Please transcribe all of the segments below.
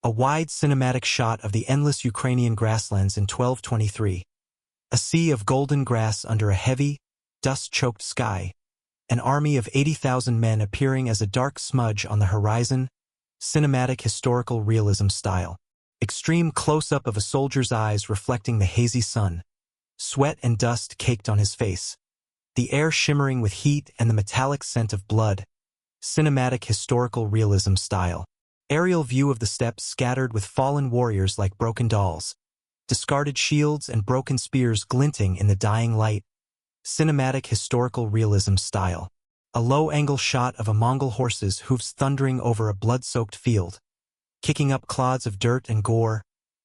A wide cinematic shot of the endless Ukrainian grasslands in 1223. A sea of golden grass under a heavy, dust-choked sky. An army of 80,000 men appearing as a dark smudge on the horizon. Cinematic historical realism style. Extreme close-up of a soldier's eyes reflecting the hazy sun. Sweat and dust caked on his face. The air shimmering with heat and the metallic scent of blood. Cinematic historical realism style. Aerial view of the steppes scattered with fallen warriors like broken dolls. Discarded shields and broken spears glinting in the dying light. Cinematic historical realism style. A low-angle shot of a Mongol horse's hooves thundering over a blood-soaked field. Kicking up clods of dirt and gore.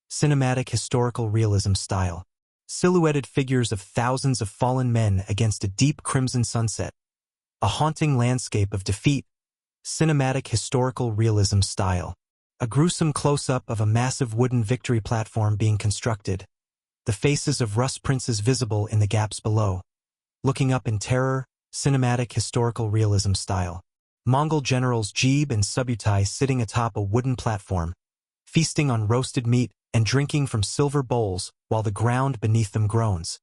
Cinematic historical realism style. Silhouetted figures of thousands of fallen men against a deep crimson sunset. A haunting landscape of defeat. Cinematic historical realism style. A gruesome close-up of a massive wooden victory platform being constructed. The faces of Rus princes visible in the gaps below. Looking up in terror. Cinematic historical realism style. Mongol generals Jebe and Subutai sitting atop a wooden platform, feasting on roasted meat and drinking from silver bowls while the ground beneath them groans.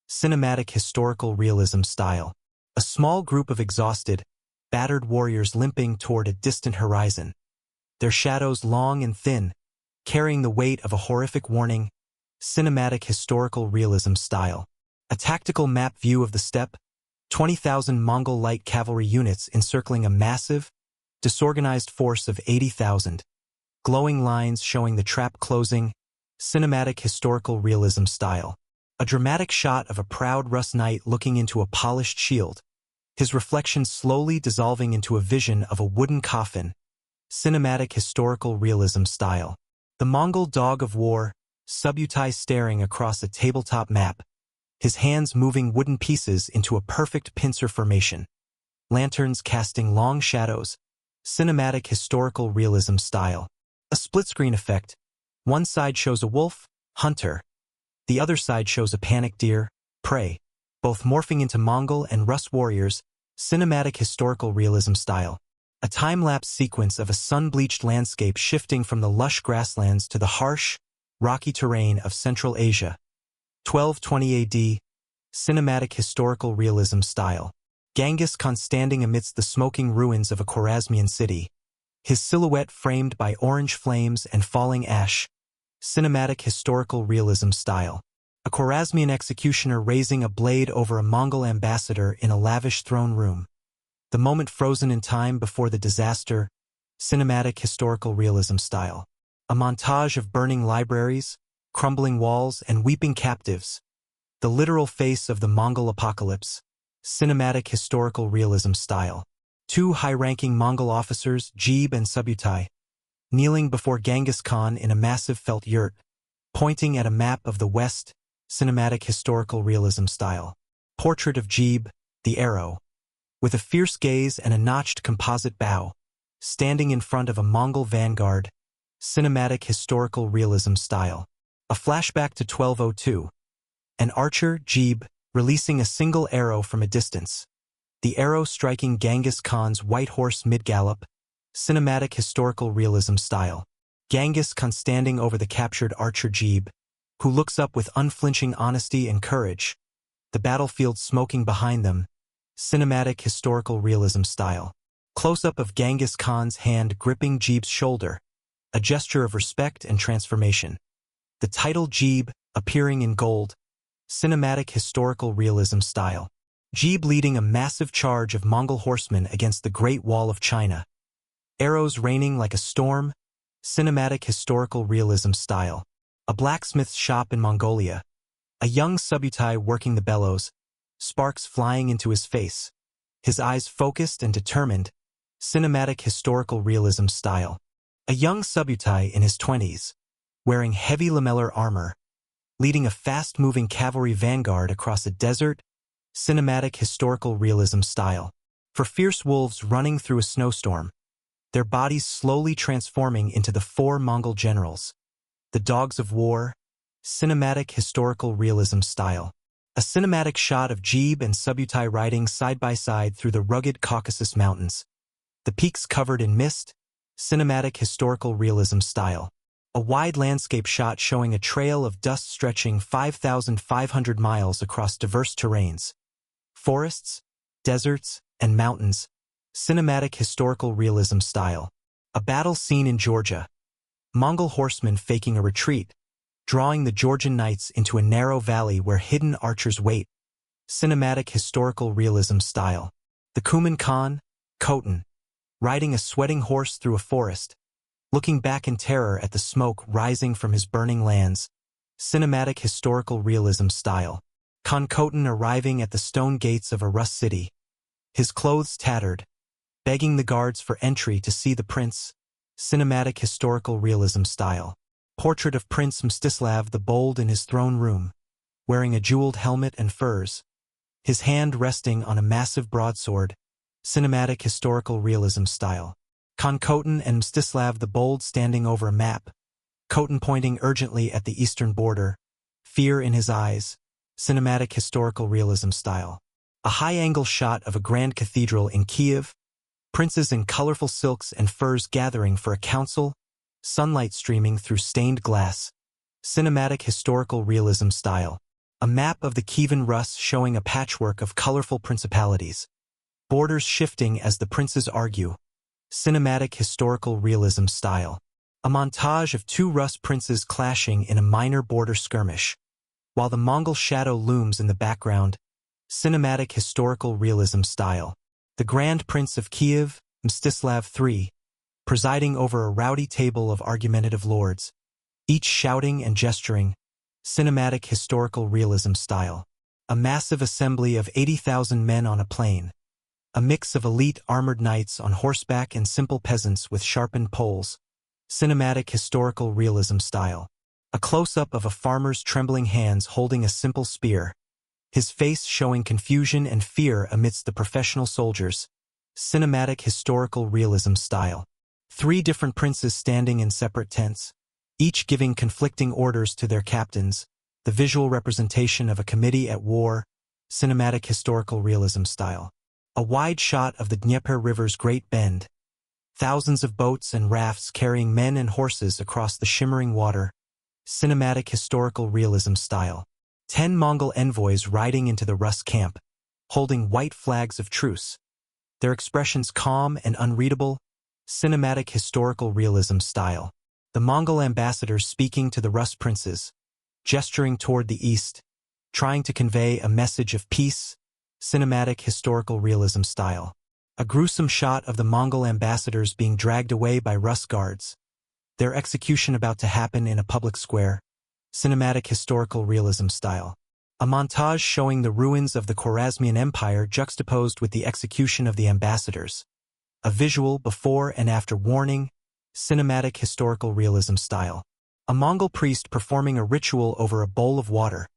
Cinematic historical realism style. A small group of exhausted, battered warriors limping toward a distant horizon. Their shadows long and thin, carrying the weight of a horrific warning. Cinematic historical realism style. A tactical map view of the steppe. 20,000 Mongol light cavalry units encircling a massive, disorganized force of 80,000. Glowing lines showing the trap closing. Cinematic historical realism style. A dramatic shot of a proud Rus knight looking into a polished shield. His reflection slowly dissolving into a vision of a wooden coffin. Cinematic historical realism style. The Mongol dog of war, Subutai staring across a tabletop map. His hands moving wooden pieces into a perfect pincer formation. Lanterns casting long shadows. Cinematic historical realism style. A split-screen effect. One side shows a wolf, hunter. The other side shows a panicked deer, prey. Both morphing into Mongol and Rus warriors. Cinematic historical realism style. A time-lapse sequence of a sun-bleached landscape shifting from the lush grasslands to the harsh, rocky terrain of Central Asia. 1220 AD. Cinematic historical realism style. Genghis Khan standing amidst the smoking ruins of a Khwarezmian city. His silhouette framed by orange flames and falling ash. Cinematic historical realism style. A Khwarezmian executioner raising a blade over a Mongol ambassador in a lavish throne room. The moment frozen in time before the disaster. Cinematic historical realism style. A montage of burning libraries, crumbling walls, and weeping captives. The literal face of the Mongol apocalypse. Cinematic historical realism style. Two high-ranking Mongol officers, Jebe and Subutai, kneeling before Genghis Khan in a massive felt yurt, pointing at a map of the West. Cinematic historical realism style. Portrait of Jebe, the arrow, with a fierce gaze and a notched composite bow, standing in front of a Mongol vanguard. Cinematic historical realism style. A flashback to 1202. An archer, Jebe, releasing a single arrow from a distance. The arrow striking Genghis Khan's white horse mid-gallop. Cinematic historical realism style. Genghis Khan standing over the captured archer Jebe, who looks up with unflinching honesty and courage. The battlefield smoking behind them. Cinematic historical realism style. Close-up of Genghis Khan's hand gripping Jebe's shoulder. A gesture of respect and transformation. The title Jebe, appearing in gold. Cinematic historical realism style. Jebe leading a massive charge of Mongol horsemen against the Great Wall of China. Arrows raining like a storm. Cinematic historical realism style. A blacksmith's shop in Mongolia. A young Subutai working the bellows. Sparks flying into his face. His eyes focused and determined. Cinematic historical realism style. A young Subutai in his 20s, wearing heavy lamellar armor, leading a fast-moving cavalry vanguard across a desert. Cinematic historical realism style. For fierce wolves running through a snowstorm, their bodies slowly transforming into the four Mongol generals. The dogs of war. Cinematic historical realism style. A cinematic shot of Jebe and Subutai riding side by side through the rugged Caucasus Mountains. The peaks covered in mist. Cinematic historical realism style. A wide landscape shot showing a trail of dust stretching 5,500 miles across diverse terrains. Forests, deserts, and mountains. Cinematic historical realism style. A battle scene in Georgia. Mongol horsemen faking a retreat, drawing the Georgian knights into a narrow valley where hidden archers wait. Cinematic historical realism style. The Cuman Khan, Khotan, riding a sweating horse through a forest, looking back in terror at the smoke rising from his burning lands. Cinematic historical realism style. Khan Khotan arriving at the stone gates of a Rus city, his clothes tattered, begging the guards for entry to see the prince. Cinematic historical realism style. Portrait of Prince Mstislav the Bold in his throne room, wearing a jeweled helmet and furs, his hand resting on a massive broadsword. Cinematic historical realism style. Khan Khotan and Mstislav the Bold standing over a map, Khotan pointing urgently at the eastern border, fear in his eyes. Cinematic historical realism style. A high-angle shot of a grand cathedral in Kiev, princes in colorful silks and furs gathering for a council, sunlight streaming through stained glass. Cinematic historical realism style. A map of the Kievan Rus showing a patchwork of colorful principalities, borders shifting as the princes argue. Cinematic historical realism style. A montage of two Rus princes clashing in a minor border skirmish, while the Mongol shadow looms in the background. Cinematic historical realism style. The Grand Prince of Kiev, Mstislav III, presiding over a rowdy table of argumentative lords, each shouting and gesturing. Cinematic historical realism style. A massive assembly of 80,000 men on a plain, a mix of elite armored knights on horseback and simple peasants with sharpened poles. Cinematic historical realism style. A close-up of a farmer's trembling hands holding a simple spear, his face showing confusion and fear amidst the professional soldiers. Cinematic historical realism style. Three different princes standing in separate tents, each giving conflicting orders to their captains, the visual representation of a committee at war. Cinematic historical realism style. A wide shot of the Dnieper River's Great Bend, thousands of boats and rafts carrying men and horses across the shimmering water. Cinematic historical realism style. 10 Mongol envoys riding into the Rus camp, holding white flags of truce, their expressions calm and unreadable. Cinematic historical realism style. The Mongol ambassadors speaking to the Rus princes, gesturing toward the east, trying to convey a message of peace. Cinematic historical realism style. A gruesome shot of the Mongol ambassadors being dragged away by Rus guards, their execution about to happen in a public square. Cinematic historical realism style. A montage showing the ruins of the Khwarezmian Empire juxtaposed with the execution of the ambassadors. A visual before and after warning. Cinematic historical realism style. A Mongol priest performing a ritual over a bowl of water,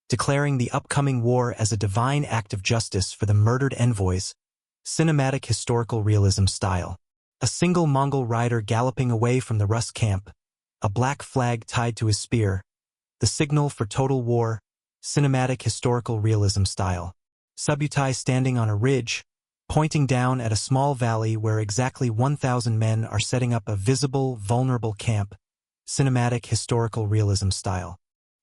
declaring the upcoming war as a divine act of justice for the murdered envoys. Cinematic historical realism style. A single Mongol rider galloping away from the Rus camp, a black flag tied to his spear, the signal for total war. Cinematic historical realism style. Subutai standing on a ridge, pointing down at a small valley where exactly 1,000 men are setting up a visible, vulnerable camp. Cinematic historical realism style.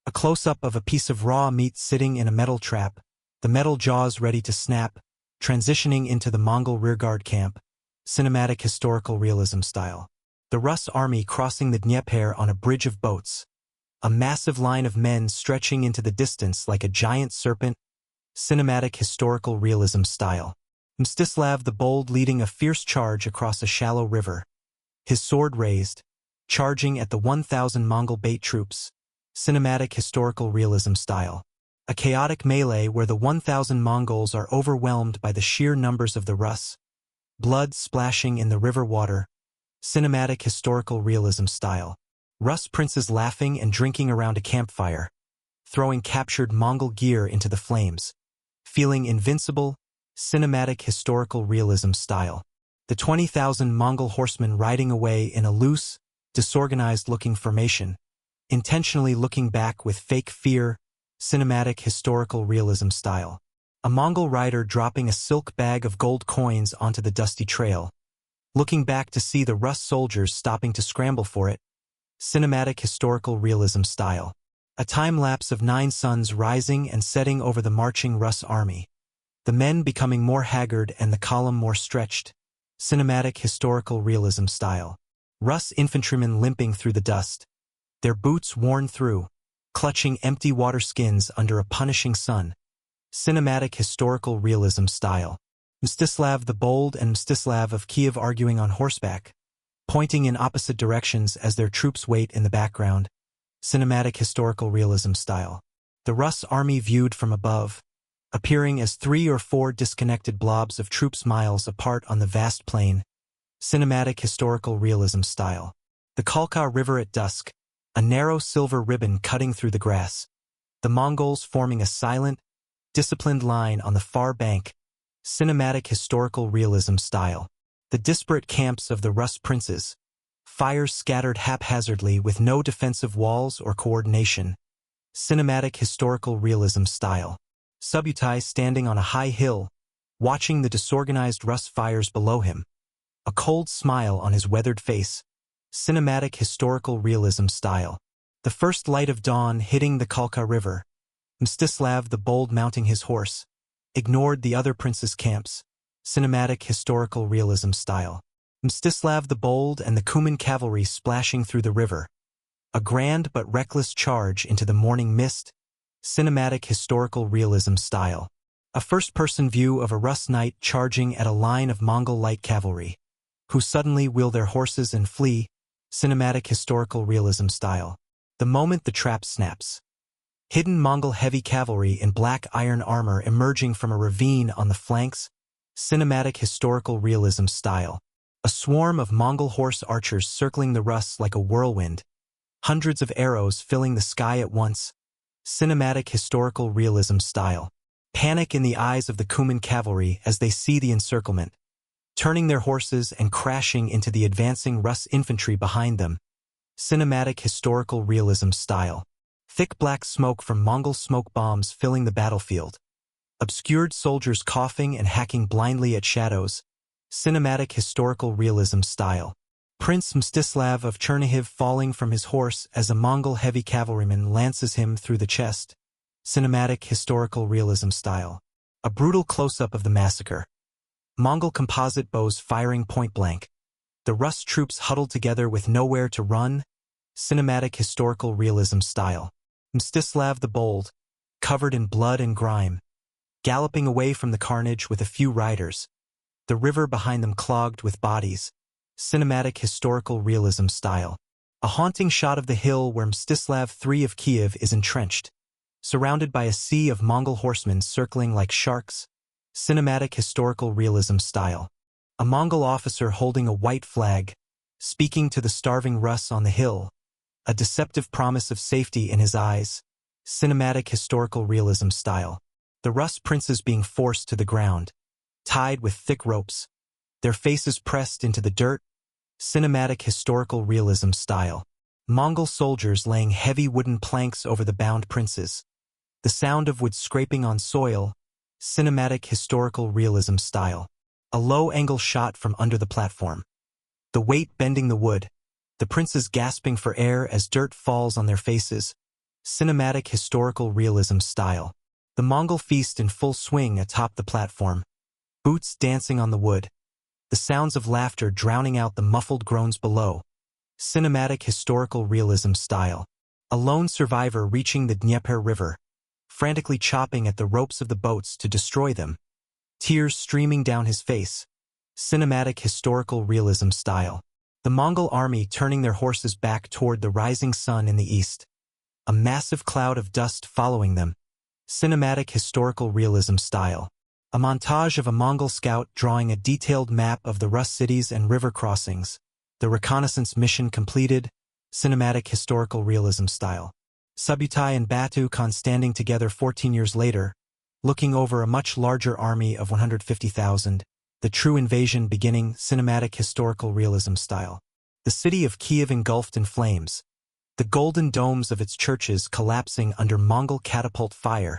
A close-up of a piece of raw meat sitting in a metal trap, the metal jaws ready to snap, transitioning into the Mongol rearguard camp. Cinematic historical realism style. The Rus army crossing the Dnieper on a bridge of boats, a massive line of men stretching into the distance like a giant serpent. Cinematic historical realism style. Mstislav the Bold leading a fierce charge across a shallow river, his sword raised, charging at the 1,000 Mongol bait troops. Cinematic historical realism style. A chaotic melee where the 1,000 Mongols are overwhelmed by the sheer numbers of the Rus, blood splashing in the river water. Cinematic historical realism style. Rus princes laughing and drinking around a campfire, throwing captured Mongol gear into the flames, feeling invincible. Cinematic historical realism style. The 20,000 Mongol horsemen riding away in a loose, disorganized-looking formation, intentionally looking back with fake fear. Cinematic historical realism style. A Mongol rider dropping a silk bag of gold coins onto the dusty trail, looking back to see the Rus soldiers stopping to scramble for it. Cinematic historical realism style. A time-lapse of 9 suns rising and setting over the marching Rus army. The men becoming more haggard and the column more stretched. Cinematic historical realism style. Rus infantrymen limping through the dust. Their boots worn through, clutching empty water skins under a punishing sun. Cinematic historical realism style. Mstislav the Bold and Mstislav of Kiev arguing on horseback, pointing in opposite directions as their troops wait in the background. Cinematic historical realism style. The Rus army viewed from above, appearing as 3 or 4 disconnected blobs of troops miles apart on the vast plain. Cinematic historical realism style. The Kalka River at dusk, a narrow silver ribbon cutting through the grass. The Mongols forming a silent, disciplined line on the far bank. Cinematic historical realism style. The disparate camps of the Rus princes. Fires scattered haphazardly with no defensive walls or coordination. Cinematic historical realism style. Subutai standing on a high hill, watching the disorganized Rus fires below him. A cold smile on his weathered face. Cinematic historical realism style. The first light of dawn hitting the Kalka River. Mstislav the Bold mounting his horse, ignored the other princes' camps. Cinematic historical realism style. Mstislav the Bold and the Cuman cavalry splashing through the river. A grand but reckless charge into the morning mist. Cinematic historical realism style. A first-person view of a Rus knight charging at a line of Mongol light cavalry, who suddenly wheel their horses and flee. Cinematic historical realism style. The moment the trap snaps. Hidden Mongol heavy cavalry in black iron armor emerging from a ravine on the flanks. Cinematic historical realism style. A swarm of Mongol horse archers circling the Rus like a whirlwind. Hundreds of arrows filling the sky at once. Cinematic historical realism style. Panic in the eyes of the Cuman cavalry as they see the encirclement, turning their horses and crashing into the advancing Rus infantry behind them. Cinematic historical realism style. Thick black smoke from Mongol smoke bombs filling the battlefield. Obscured soldiers coughing and hacking blindly at shadows. Cinematic historical realism style. Prince Mstislav of Chernihiv falling from his horse as a Mongol heavy cavalryman lances him through the chest. Cinematic historical realism style. A brutal close-up of the massacre. Mongol composite bows firing point-blank. The Rus troops huddled together with nowhere to run. Cinematic historical realism style. Mstislav the Bold, covered in blood and grime, galloping away from the carnage with a few riders. The river behind them clogged with bodies. Cinematic historical realism style. A haunting shot of the hill where Mstislav III of Kiev is entrenched, surrounded by a sea of Mongol horsemen circling like sharks. Cinematic historical realism style. A Mongol officer holding a white flag, speaking to the starving Rus on the hill, a deceptive promise of safety in his eyes. Cinematic historical realism style. The Rus princes being forced to the ground, tied with thick ropes, their faces pressed into the dirt. Cinematic historical realism style. Mongol soldiers laying heavy wooden planks over the bound princes, the sound of wood scraping on soil. Cinematic historical realism style. A low-angle shot from under the platform, the weight bending the wood, the princes gasping for air as dirt falls on their faces. Cinematic historical realism style. The Mongol feast in full swing atop the platform, boots dancing on the wood, the sounds of laughter drowning out the muffled groans below. Cinematic historical realism style. A lone survivor reaching the Dnieper River, frantically chopping at the ropes of the boats to destroy them, tears streaming down his face. Cinematic historical realism style. The Mongol army turning their horses back toward the rising sun in the east, a massive cloud of dust following them. Cinematic historical realism style. A montage of a Mongol scout drawing a detailed map of the Rus cities and river crossings. The reconnaissance mission completed. Cinematic historical realism style. Subutai and Batu Khan standing together 14 years later, looking over a much larger army of 150,000. The true invasion beginning. Cinematic historical realism style. The city of Kiev engulfed in flames, the golden domes of its churches collapsing under Mongol catapult fire.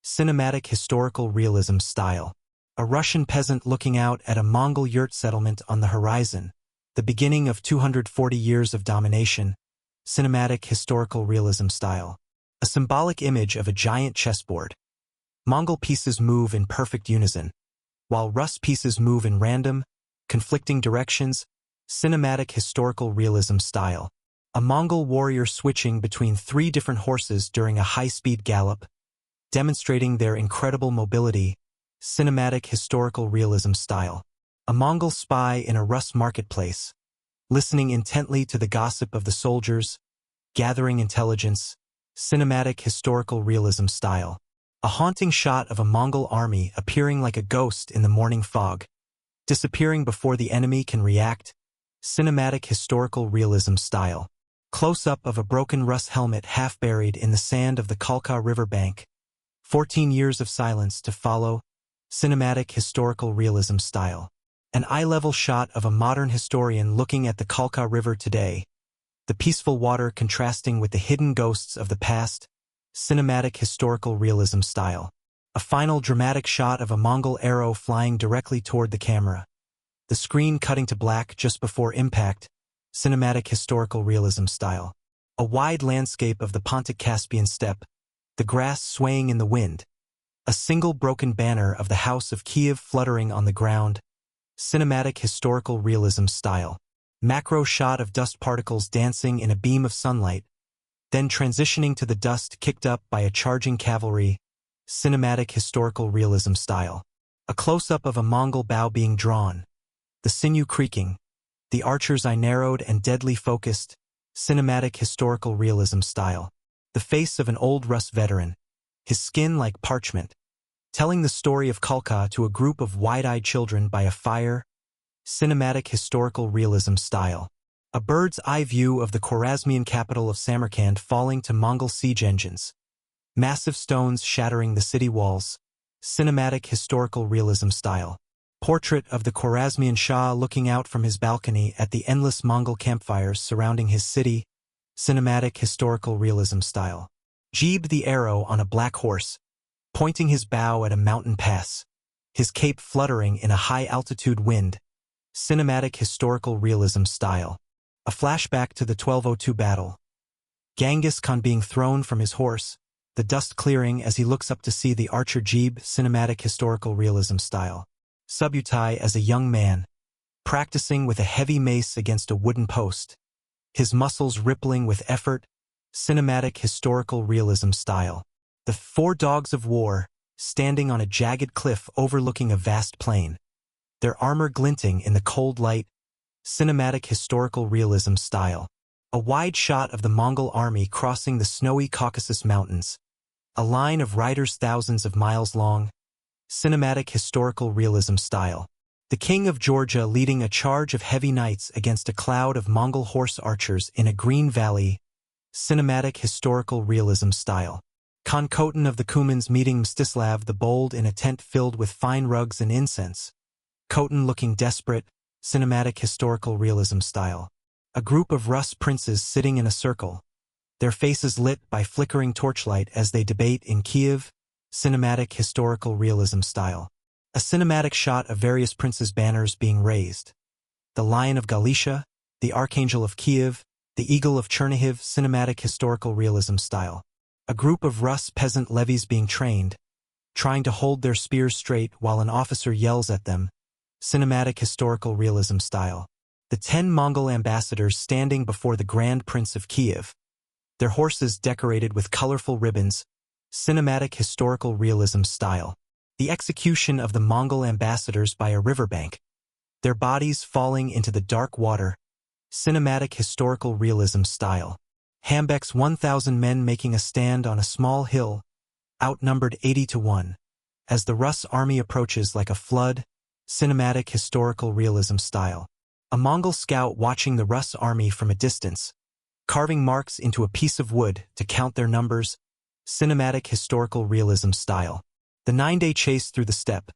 Cinematic historical realism style. A Russian peasant looking out at a Mongol yurt settlement on the horizon, the beginning of 240 years of domination. cinematic historical realism style. A symbolic image of a giant chessboard. Mongol pieces move in perfect unison, while Rus pieces move in random, conflicting directions, cinematic historical realism style. A Mongol warrior switching between 3 different horses during a high-speed gallop, demonstrating their incredible mobility, cinematic historical realism style. A Mongol spy in a Rus marketplace, listening intently to the gossip of the soldiers, gathering intelligence, cinematic historical realism style. A haunting shot of a Mongol army appearing like a ghost in the morning fog, disappearing before the enemy can react, cinematic historical realism style. Close-up of a broken Rus helmet half buried in the sand of the Kalka River bank. 14 years of silence to follow, cinematic historical realism style. An eye-level shot of a modern historian looking at the Kalka River today, the peaceful water contrasting with the hidden ghosts of the past, cinematic historical realism style. A final dramatic shot of a Mongol arrow flying directly toward the camera, the screen cutting to black just before impact, cinematic historical realism style. A wide landscape of the Pontic-Caspian steppe, the grass swaying in the wind, a single broken banner of the House of Kiev fluttering on the ground, cinematic historical realism style. Macro shot of dust particles dancing in a beam of sunlight, then transitioning to the dust kicked up by a charging cavalry, cinematic historical realism style. A close-up of a Mongol bow being drawn, the sinew creaking, the archer's eye narrowed and deadly focused, cinematic historical realism style. The face of an old Rus veteran, his skin like parchment, telling the story of Kalka to a group of wide-eyed children by a fire, cinematic historical realism style. A bird's eye view of the Khwarezmian capital of Samarkand falling to Mongol siege engines, massive stones shattering the city walls, cinematic historical realism style. Portrait of the Khwarezmian Shah looking out from his balcony at the endless Mongol campfires surrounding his city, cinematic historical realism style. Jebe the arrow on a black horse, pointing his bow at a mountain pass, his cape fluttering in a high-altitude wind, cinematic historical realism style. A flashback to the 1202 battle. Genghis Khan being thrown from his horse, the dust clearing as he looks up to see the archer Jebe, cinematic historical realism style. Subutai as a young man, practicing with a heavy mace against a wooden post, his muscles rippling with effort, cinematic historical realism style. The 4 dogs of war, standing on a jagged cliff overlooking a vast plain, their armor glinting in the cold light, cinematic historical realism style. A wide shot of the Mongol army crossing the snowy Caucasus Mountains, a line of riders thousands of miles long, cinematic historical realism style. The king of Georgia leading a charge of heavy knights against a cloud of Mongol horse archers in a green valley, cinematic historical realism style. Khan Khotan of the Cumans meeting Mstislav the Bold in a tent filled with fine rugs and incense, Khotan looking desperate, cinematic historical realism style. A group of Rus princes sitting in a circle, their faces lit by flickering torchlight as they debate in Kiev, cinematic historical realism style. A cinematic shot of various princes' banners being raised. The Lion of Galicia, the Archangel of Kiev, the Eagle of Chernihiv, cinematic historical realism style. A group of Rus peasant levies being trained, trying to hold their spears straight while an officer yells at them, cinematic historical realism style. The 10 Mongol ambassadors standing before the Grand Prince of Kiev, their horses decorated with colorful ribbons, cinematic historical realism style. The execution of the Mongol ambassadors by a riverbank, their bodies falling into the dark water, cinematic historical realism style. Hambek's 1,000 men making a stand on a small hill, outnumbered 80-1, as the Rus army approaches like a flood, cinematic historical realism style. A Mongol scout watching the Rus army from a distance, carving marks into a piece of wood to count their numbers, cinematic historical realism style. The 9-day chase through the steppe,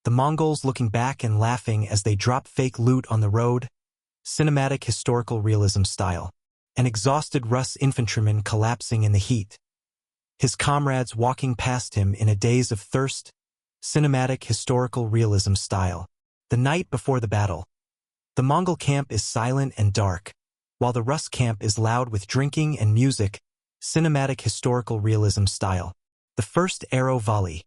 the Mongols looking back and laughing as they drop fake loot on the road, cinematic historical realism style. An exhausted Rus infantryman collapsing in the heat, his comrades walking past him in a daze of thirst, cinematic historical realism style. The night before the battle, the Mongol camp is silent and dark, while the Rus camp is loud with drinking and music, cinematic historical realism style. The first arrow volley.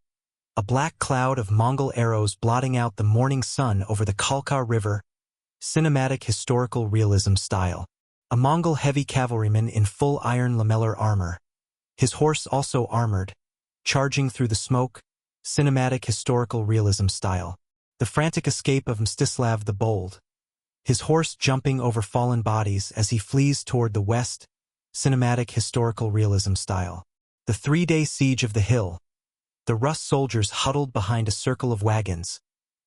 A black cloud of Mongol arrows blotting out the morning sun over the Kalka River, cinematic historical realism style. A Mongol heavy cavalryman in full iron lamellar armor, his horse also armored, charging through the smoke, cinematic historical realism style. The frantic escape of Mstislav the Bold, his horse jumping over fallen bodies as he flees toward the west, cinematic historical realism style. The 3-day siege of the hill. The Rus soldiers huddled behind a circle of wagons,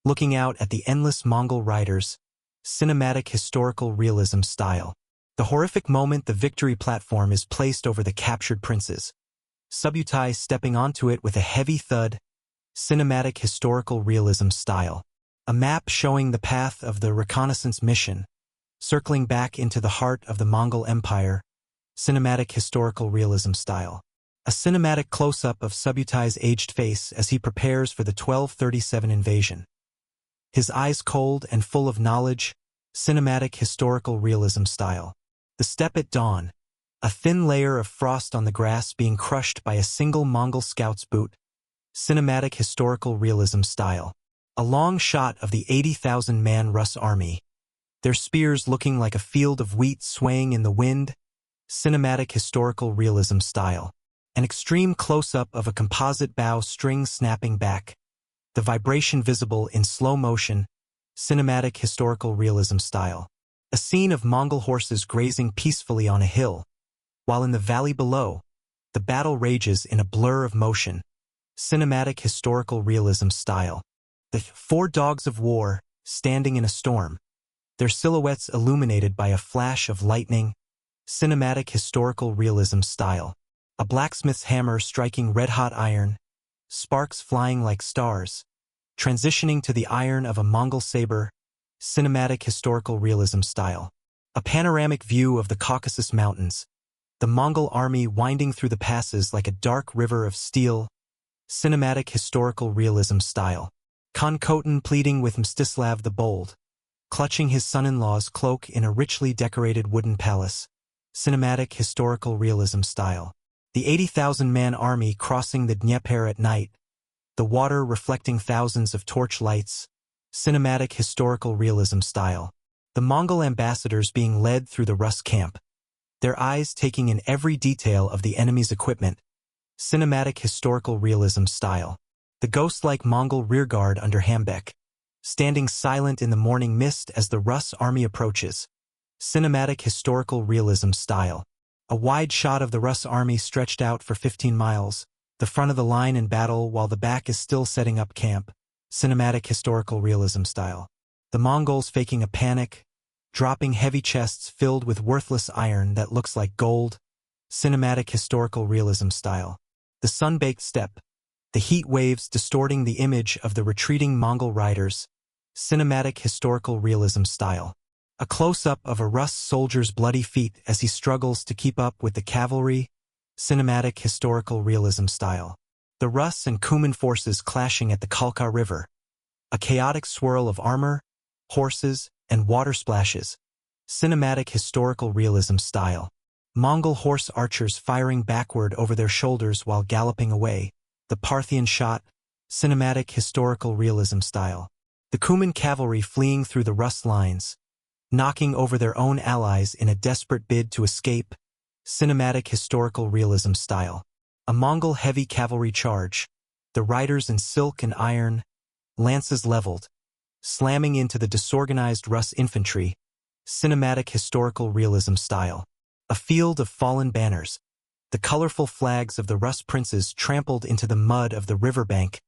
looking out at the endless Mongol riders, cinematic historical realism style. The horrific moment the victory platform is placed over the captured princes, Subutai stepping onto it with a heavy thud, cinematic historical realism style. A map showing the path of the reconnaissance mission, circling back into the heart of the Mongol Empire, cinematic historical realism style. A cinematic close-up of Subutai's aged face as he prepares for the 1237 invasion. His eyes cold and full of knowledge, cinematic historical realism style. The steppe at dawn, a thin layer of frost on the grass being crushed by a single Mongol scout's boot, cinematic historical realism style. A long shot of the 80,000-man Rus army, their spears looking like a field of wheat swaying in the wind, cinematic historical realism style. An extreme close-up of a composite bow string snapping back, the vibration visible in slow motion, cinematic historical realism style. A scene of Mongol horses grazing peacefully on a hill, while in the valley below, the battle rages in a blur of motion, cinematic historical realism style. The 4 dogs of war, standing in a storm, their silhouettes illuminated by a flash of lightning, cinematic historical realism style. A blacksmith's hammer striking red-hot iron, sparks flying like stars, transitioning to the iron of a Mongol saber, cinematic historical realism style. A panoramic view of the Caucasus Mountains, the Mongol army winding through the passes like a dark river of steel, cinematic historical realism style. Khan Khotin pleading with Mstislav the Bold, clutching his son-in-law's cloak in a richly decorated wooden palace, cinematic historical realism style. The 80,000-man army crossing the Dnieper at night, the water reflecting thousands of torch lights, cinematic historical realism style. The Mongol ambassadors being led through the Rus camp, their eyes taking in every detail of the enemy's equipment, cinematic historical realism style. The ghost-like Mongol rearguard under Hambek, standing silent in the morning mist as the Rus army approaches, cinematic historical realism style. A wide shot of the Rus army stretched out for 15 miles, the front of the line in battle while the back is still setting up camp, cinematic historical realism style. The Mongols faking a panic, dropping heavy chests filled with worthless iron that looks like gold, cinematic historical realism style. The sun-baked steppe, the heat waves distorting the image of the retreating Mongol riders, cinematic historical realism style. A close-up of a Rus soldier's bloody feet as he struggles to keep up with the cavalry, cinematic historical realism style. The Rus and Cuman forces clashing at the Kalka River, a chaotic swirl of armor, horses, and water splashes, cinematic historical realism style. Mongol horse archers firing backward over their shoulders while galloping away, the Parthian shot, cinematic historical realism style. The Cuman cavalry fleeing through the Rus lines, knocking over their own allies in a desperate bid to escape, cinematic historical realism style. A Mongol heavy cavalry charge, the riders in silk and iron, lances leveled, slamming into the disorganized Rus infantry, cinematic historical realism style. A field of fallen banners, the colorful flags of the Rus princes trampled into the mud of the riverbank,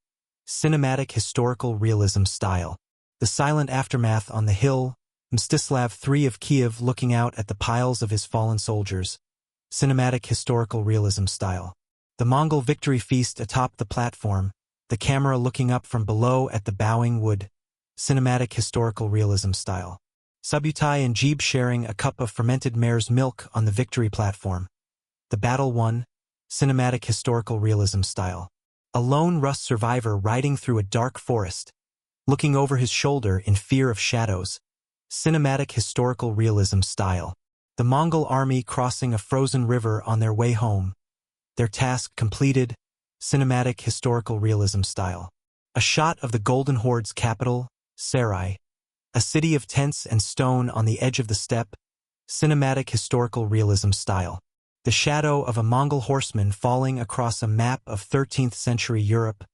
cinematic historical realism style. The silent aftermath on the hill, Mstislav III of Kiev looking out at the piles of his fallen soldiers, cinematic historical realism style. The Mongol victory feast atop the platform, the camera looking up from below at the bowing wood, cinematic historical realism style. Subutai and Jebe sharing a cup of fermented mare's milk on the victory platform. The battle won, cinematic historical realism style. A lone Rus survivor riding through a dark forest, looking over his shoulder in fear of shadows, cinematic historical realism style. The Mongol army crossing a frozen river on their way home. Their task completed, cinematic historical realism style. A shot of the Golden Horde's capital, Sarai. A city of tents and stone on the edge of the steppe, cinematic historical realism style. The shadow of a Mongol horseman falling across a map of 13th century Europe,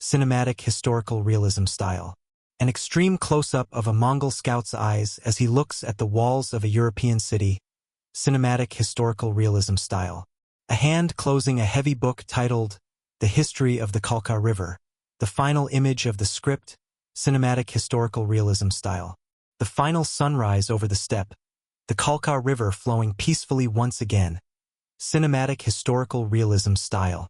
cinematic historical realism style. An extreme close-up of a Mongol scout's eyes as he looks at the walls of a European city, cinematic historical realism style. A hand closing a heavy book titled The History of the Kalka River. The final image of the script, cinematic historical realism style. The final sunrise over the steppe, the Kalka River flowing peacefully once again, cinematic historical realism style.